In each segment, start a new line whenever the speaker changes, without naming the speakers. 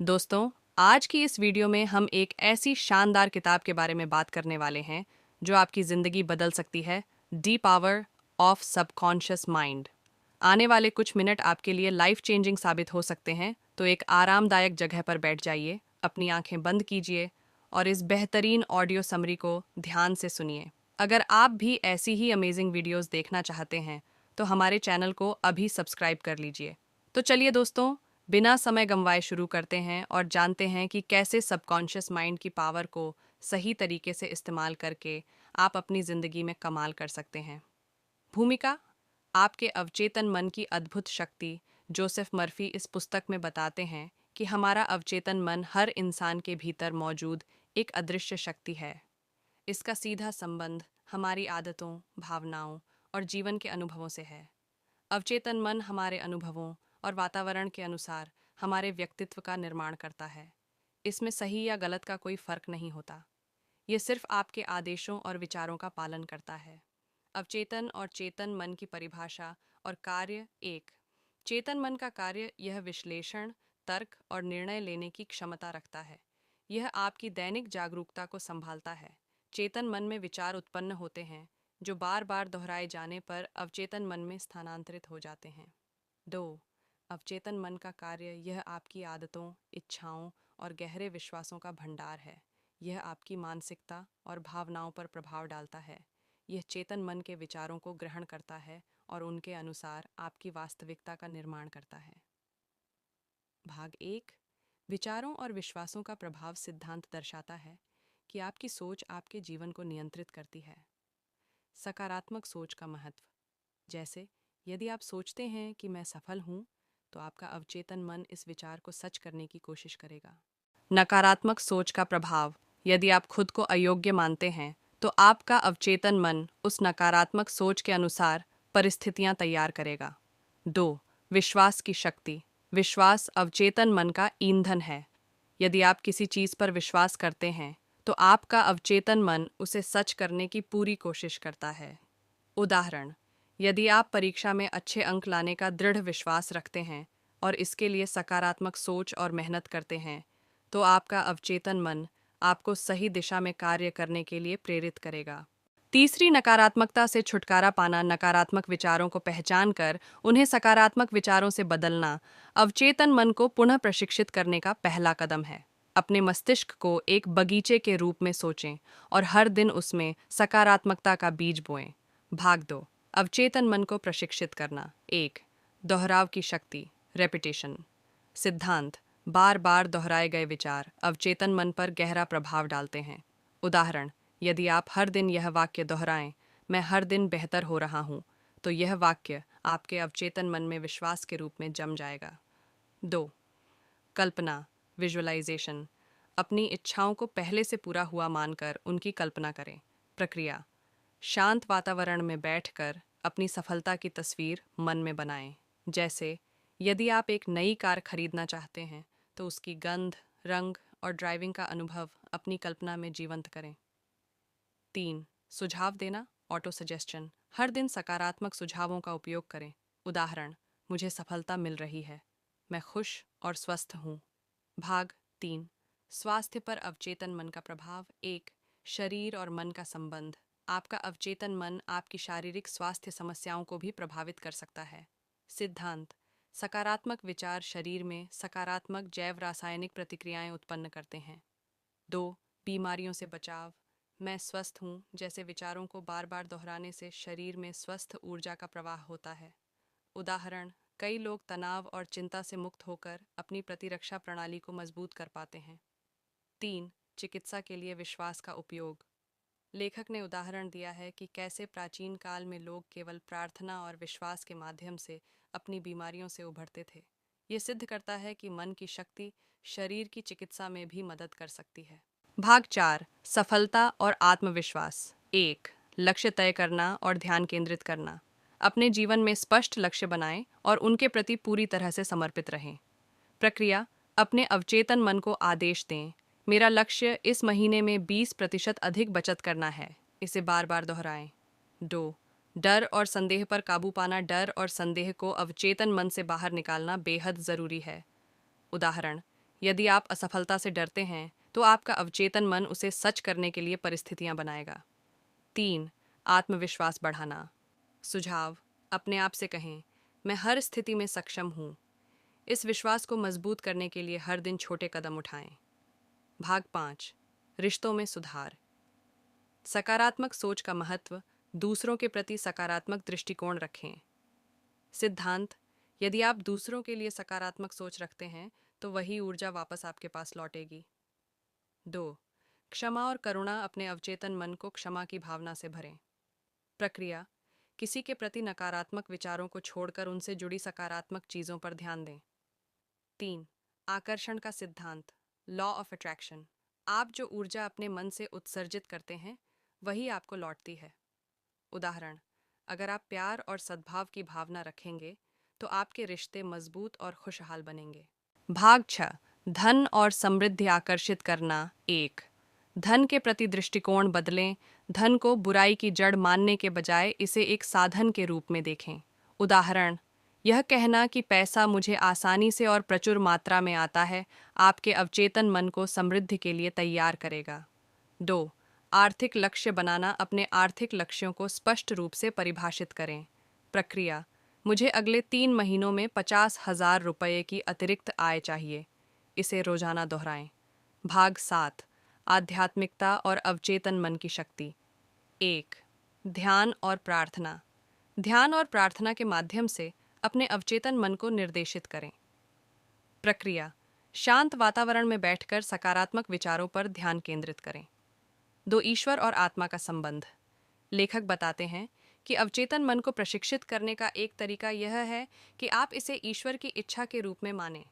दोस्तों, आज की इस वीडियो में हम एक ऐसी शानदार किताब के बारे में बात करने वाले हैं जो आपकी ज़िंदगी बदल सकती है। The power of subconscious mind. आने वाले कुछ मिनट आपके लिए लाइफ चेंजिंग साबित हो सकते हैं, तो एक आरामदायक जगह पर बैठ जाइए, अपनी आंखें बंद कीजिए और इस बेहतरीन ऑडियो समरी को ध्यान से सुनिए। अगर आप भी ऐसी ही अमेजिंग वीडियोस देखना चाहते हैं, तो हमारे चैनल को अभी सब्सक्राइब कर लीजिए। तो चलिए दोस्तों, बिना समय गंवाए शुरू करते हैं और जानते हैं कि कैसे सबकॉन्शियस माइंड की पावर को सही तरीके से इस्तेमाल करके आप अपनी ज़िंदगी में कमाल कर सकते हैं। भूमिका, आपके अवचेतन मन की अद्भुत शक्ति। जोसेफ मर्फी इस पुस्तक में बताते हैं कि हमारा अवचेतन मन हर इंसान के भीतर मौजूद एक अदृश्य शक्ति है। इसका सीधा संबंध हमारी आदतों, भावनाओं और जीवन के अनुभवों से है। अवचेतन मन हमारे अनुभवों और वातावरण के अनुसार हमारे व्यक्तित्व का निर्माण करता है। इसमें सही या गलत का कोई फर्क नहीं होता। ये सिर्फ आपके आदेशों और विचारों का पालन करता है। अवचेतन और चेतन मन की परिभाषा और कार्य। एक, चेतन मन का कार्य यह विश्लेषण, तर्क और निर्णय लेने की क्षमता रखता है। यह आपकी दैनिक जागरूकता को संभालता है। चेतन मन में विचार उत्पन्न होते हैं जो बार बार दोहराए जाने पर अवचेतन मन में स्थानांतरित हो जाते हैं। दो, अवचेतन मन का कार्य यह आपकी आदतों, इच्छाओं और गहरे विश्वासों का भंडार है। यह आपकी मानसिकता और भावनाओं पर प्रभाव डालता है। यह चेतन मन के विचारों को ग्रहण करता है और उनके अनुसार आपकी वास्तविकता का निर्माण करता है। भाग एक, विचारों और विश्वासों का प्रभाव सिद्धांत दर्शाता है कि आपकी सोच आपके जीवन को नियंत्रित करती है। सकारात्मक सोच का महत्व। जैसे, यदि आप सोचते हैं कि मैं सफल हूँ, तो आपका अवचेतन मन इस विचार को सच करने की कोशिश करेगा। नकारात्मक सोच का प्रभाव। यदि आप खुद को अयोग्य मानते हैं, तो आपका अवचेतन मन उस नकारात्मक सोच के अनुसार परिस्थितियां तैयार करेगा। दो, विश्वास की शक्ति। विश्वास अवचेतन मन का ईंधन है। यदि आप किसी चीज पर विश्वास करते हैं, तो आपका अवचेतन मन उसे सच करने की पूरी कोशिश करता है। उदाहरण, यदि आप परीक्षा में अच्छे अंक लाने का दृढ़ विश्वास रखते हैं और इसके लिए सकारात्मक सोच और मेहनत करते हैं, तो आपका अवचेतन मन आपको सही दिशा में कार्य करने के लिए प्रेरित करेगा। तीसरी, नकारात्मकता से छुटकारा पाना। नकारात्मक विचारों को पहचान कर उन्हें सकारात्मक विचारों से बदलना अवचेतन मन को पुनः प्रशिक्षित करने का पहला कदम है। अपने मस्तिष्क को एक बगीचे के रूप में सोचें और हर दिन उसमें सकारात्मकता का बीज बोएं। भाग दो, अवचेतन मन को प्रशिक्षित करना। एक, दोहराव की शक्ति, रेपिटेशन। सिद्धांत, बार बार दोहराए गए विचार अवचेतन मन पर गहरा प्रभाव डालते हैं। उदाहरण, यदि आप हर दिन यह वाक्य दोहराएं, मैं हर दिन बेहतर हो रहा हूँ, तो यह वाक्य आपके अवचेतन मन में विश्वास के रूप में जम जाएगा। दो, कल्पना, विजुअलाइजेशन। अपनी इच्छाओं को पहले से पूरा हुआ मानकर उनकी कल्पना करें। प्रक्रिया, शांत वातावरण में बैठकर अपनी सफलता की तस्वीर मन में बनाएं। जैसे, यदि आप एक नई कार खरीदना चाहते हैं, तो उसकी गंध, रंग और ड्राइविंग का अनुभव अपनी कल्पना में जीवंत करें। तीन, सुझाव देना, ऑटो सजेशन। हर दिन सकारात्मक सुझावों का उपयोग करें। उदाहरण, मुझे सफलता मिल रही है, मैं खुश और स्वस्थ हूँ। भाग तीन, स्वास्थ्य पर अवचेतन मन का प्रभाव। एक, शरीर और मन का संबंध। आपका अवचेतन मन आपकी शारीरिक स्वास्थ्य समस्याओं को भी प्रभावित कर सकता है। सिद्धांत, सकारात्मक विचार शरीर में सकारात्मक जैव रासायनिक प्रतिक्रियाएं उत्पन्न करते हैं। दो, बीमारियों से बचाव। मैं स्वस्थ हूँ जैसे विचारों को बार बार दोहराने से शरीर में स्वस्थ ऊर्जा का प्रवाह होता है। उदाहरण, कई लोग तनाव और चिंता से मुक्त होकर अपनी प्रतिरक्षा प्रणाली को मजबूत कर पाते हैं। तीन, चिकित्सा के लिए विश्वास का उपयोग। लेखक ने उदाहरण दिया है कि कैसे प्राचीन काल में लोग केवल प्रार्थना और विश्वास के माध्यम से अपनी बीमारियों से उभरते थे। ये सिद्ध करता है कि मन की शक्ति शरीर की चिकित्सा में भी मदद कर सकती है। भाग चार, सफलता और आत्मविश्वास। एक, लक्ष्य तय करना और ध्यान केंद्रित करना। अपने जीवन में स्पष्ट लक्ष्य बनाएं और उनके प्रति पूरी तरह से समर्पित रहें। प्रक्रिया, अपने अवचेतन मन को आदेश दें, मेरा लक्ष्य इस महीने में 20% अधिक बचत करना है। इसे बार बार दोहराएं। दो, डर और संदेह पर काबू पाना। डर और संदेह को अवचेतन मन से बाहर निकालना बेहद ज़रूरी है। उदाहरण, यदि आप असफलता से डरते हैं तो आपका अवचेतन मन उसे सच करने के लिए परिस्थितियां बनाएगा। 3. आत्मविश्वास बढ़ाना। सुझाव: अपने आप से कहें, मैं हर स्थिति में सक्षम हूँ। इस विश्वास को मजबूत करने के लिए हर दिन छोटे कदम उठाएं। भाग 5. रिश्तों में सुधार। सकारात्मक सोच का महत्व। दूसरों के प्रति सकारात्मक दृष्टिकोण रखें। सिद्धांत: यदि आप दूसरों के लिए सकारात्मक सोच रखते हैं तो वही ऊर्जा वापस आपके पास लौटेगी। 2. क्षमा और करुणा। अपने अवचेतन मन को क्षमा की भावना से भरें। प्रक्रिया: किसी के प्रति नकारात्मक विचारों को छोड़कर उनसे जुड़ी सकारात्मक चीज़ों पर ध्यान दें। 3. आकर्षण का सिद्धांत, लॉ ऑफ अट्रैक्शन। आप जो ऊर्जा अपने मन से उत्सर्जित करते हैं वही आपको लौटती है। उदाहरण: अगर आप प्यार और सद्भाव की भावना रखेंगे तो आपके रिश्ते मजबूत और खुशहाल बनेंगे। भाग 6. धन और समृद्धि आकर्षित करना। 1. धन के प्रति दृष्टिकोण बदलें। धन को बुराई की जड़ मानने के बजाय इसे एक साधन के रूप में देखें। उदाहरण: यह कहना कि पैसा मुझे आसानी से और प्रचुर मात्रा में आता है आपके अवचेतन मन को समृद्धि के लिए तैयार करेगा। 2. आर्थिक लक्ष्य बनाना। अपने आर्थिक लक्ष्यों को स्पष्ट रूप से परिभाषित करें। प्रक्रिया: मुझे अगले 3 महीनों में 50,000 रुपये की अतिरिक्त आय चाहिए। इसे रोजाना दोहराएं। भाग 7. आध्यात्मिकता और अवचेतन मन की शक्ति। 1. ध्यान और प्रार्थना। ध्यान और प्रार्थना के माध्यम से अपने अवचेतन मन को निर्देशित करें। प्रक्रिया: शांत वातावरण में बैठकर सकारात्मक विचारों पर ध्यान केंद्रित करें। 2. ईश्वर और आत्मा का संबंध। लेखक बताते हैं कि अवचेतन मन को प्रशिक्षित करने का एक तरीका यह है कि आप इसे ईश्वर की इच्छा के रूप में मानें।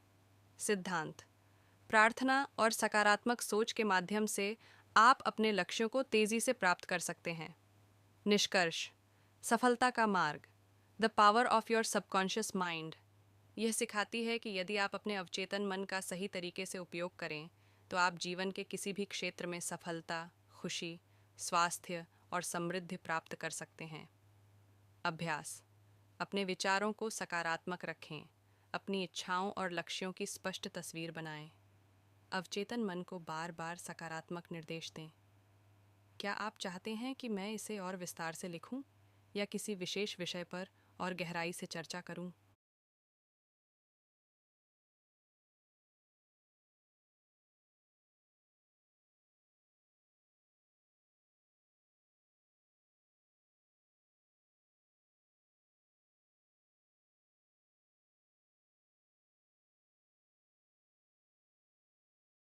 सिद्धांत: प्रार्थना और सकारात्मक सोच के माध्यम से आप अपने लक्ष्यों को तेजी से प्राप्त कर सकते हैं। निष्कर्ष: सफलता का मार्ग, the power of your subconscious mind. यह सिखाती है कि यदि आप अपने अवचेतन मन का सही तरीके से उपयोग करें तो आप जीवन के किसी भी क्षेत्र में सफलता, खुशी, स्वास्थ्य और समृद्धि प्राप्त कर सकते हैं। अभ्यास: अपने विचारों को सकारात्मक रखें। अपनी इच्छाओं और लक्ष्यों की स्पष्ट तस्वीर बनाएं। अवचेतन मन को बार बार सकारात्मक निर्देश दें। क्या आप चाहते हैं कि मैं इसे और विस्तार से लिखूं या किसी विशेष विषय पर और गहराई से चर्चा करूं?